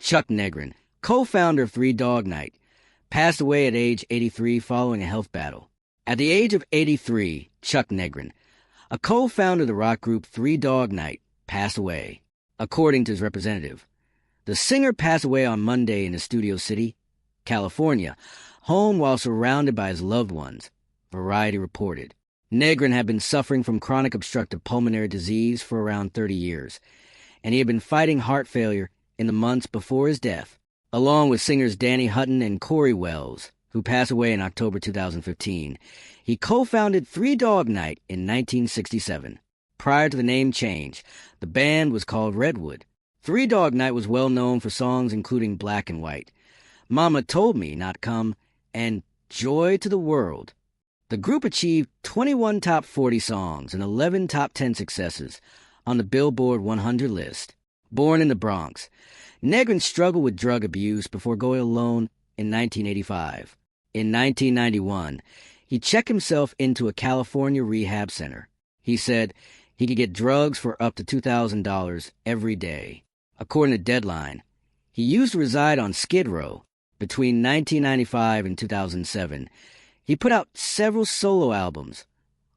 Chuck Negron, co-founder of Three Dog Night, passed away at age 83 following a health battle. At the age of 83, Chuck Negron, a co-founder of the rock group Three Dog Night, passed away. According to his representative, the singer passed away on Monday in his Studio City, California, home while surrounded by his loved ones, Variety reported. Negron had been suffering from chronic obstructive pulmonary disease for around 30 years, and he had been fighting heart failure in the months before his death, along with singers Danny Hutton and Cory, who passed away in October 2015. He co-founded Three Dog Night in 1967. Prior to the name change, the band was called Redwood. Three Dog Night was well known for songs including Black and White, Mama Told Me Not Come, and Joy to the World. The group achieved 21 top 40 songs and 11 top 10 successes on the Billboard 100 list. Born in the Bronx, Negron struggled with drug abuse before going alone in 1985. In 1991, he checked himself into a California rehab center. He said he could get drugs for up to $2,000 every day. According to Deadline, he used to reside on Skid Row. Between 1995 and 2007, he put out several solo albums,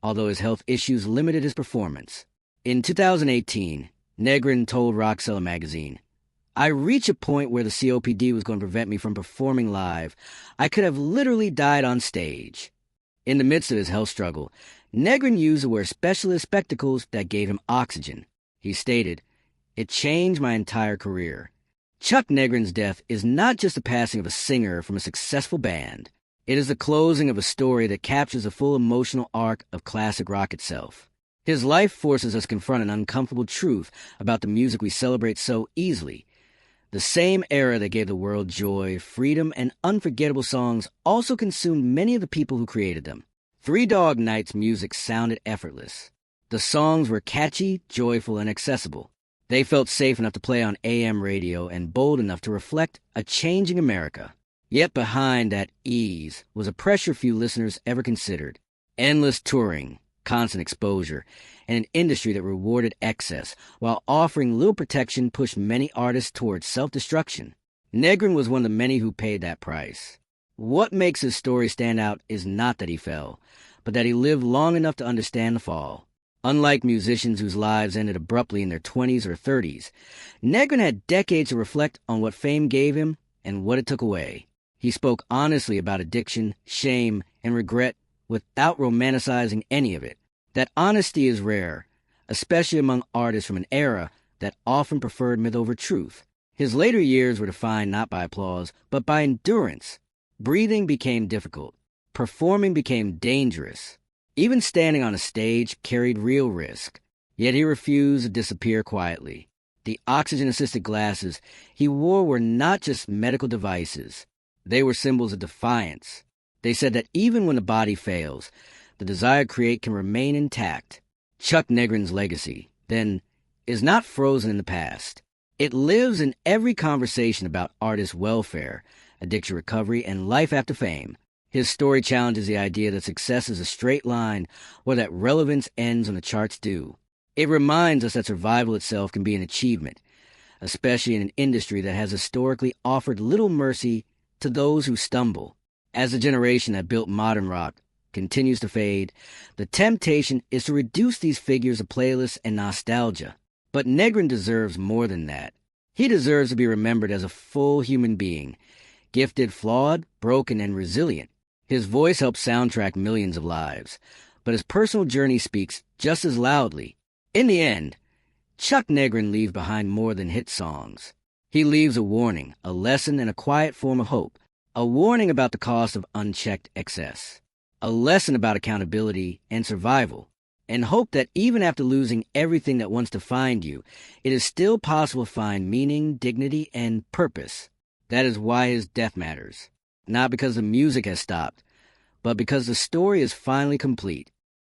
although his health issues limited his performance. In 2018, Negron told Rockseller magazine, "I reached a point where the COPD was going to prevent me from performing live. I could have literally died on stage." In the midst of his health struggle, Negron used to wear specialist spectacles that gave him oxygen. He stated, "It changed my entire career." Chuck Negron's death is not just the passing of a singer from a successful band. It is the closing of a story that captures the full emotional arc of classic rock itself. His life forces us to confront an uncomfortable truth about the music we celebrate so easily. The same era that gave the world joy, freedom, and unforgettable songs also consumed many of the people who created them. Three Dog Night's music sounded effortless. The songs were catchy, joyful, and accessible. They felt safe enough to play on AM radio and bold enough to reflect a changing America. Yet behind that ease was a pressure few listeners ever considered. Endless touring, constant exposure, and an industry that rewarded excess while offering little protection pushed many artists towards self-destruction. Negron was one of the many who paid that price. What makes his story stand out is not that he fell, but that he lived long enough to understand the fall. Unlike musicians whose lives ended abruptly in their 20s or 30s, Negron had decades to reflect on what fame gave him and what it took away. He spoke honestly about addiction, shame, and regret without romanticizing any of it. That honesty is rare, especially among artists from an era that often preferred myth over truth. His later years were defined not by applause, but by endurance. Breathing became difficult. Performing became dangerous. Even standing on a stage carried real risk. Yet he refused to disappear quietly. The oxygen-assisted glasses he wore were not just medical devices. They were symbols of defiance. They said that even when the body fails, the desire to create can remain intact. Chuck Negron's legacy, then, is not frozen in the past. It lives in every conversation about artist welfare, addiction recovery, and life after fame. His story challenges the idea that success is a straight line or that relevance ends when the charts do. It reminds us that survival itself can be an achievement, especially in an industry that has historically offered little mercy to those who stumble. As the generation that built modern rock continues to fade, the temptation is to reduce these figures to playlists and nostalgia. But Negron deserves more than that. He deserves to be remembered as a full human being, gifted, flawed, broken, and resilient. His voice helped soundtrack millions of lives, but his personal journey speaks just as loudly. In the end, Chuck Negron leaves behind more than hit songs. He leaves a warning, a lesson, and a quiet form of hope. A warning about the cost of unchecked excess. A lesson about accountability and survival. And hope that even after losing everything that once defined you, it is still possible to find meaning, dignity, and purpose. That is why his death matters. Not because the music has stopped, but because the story is finally complete.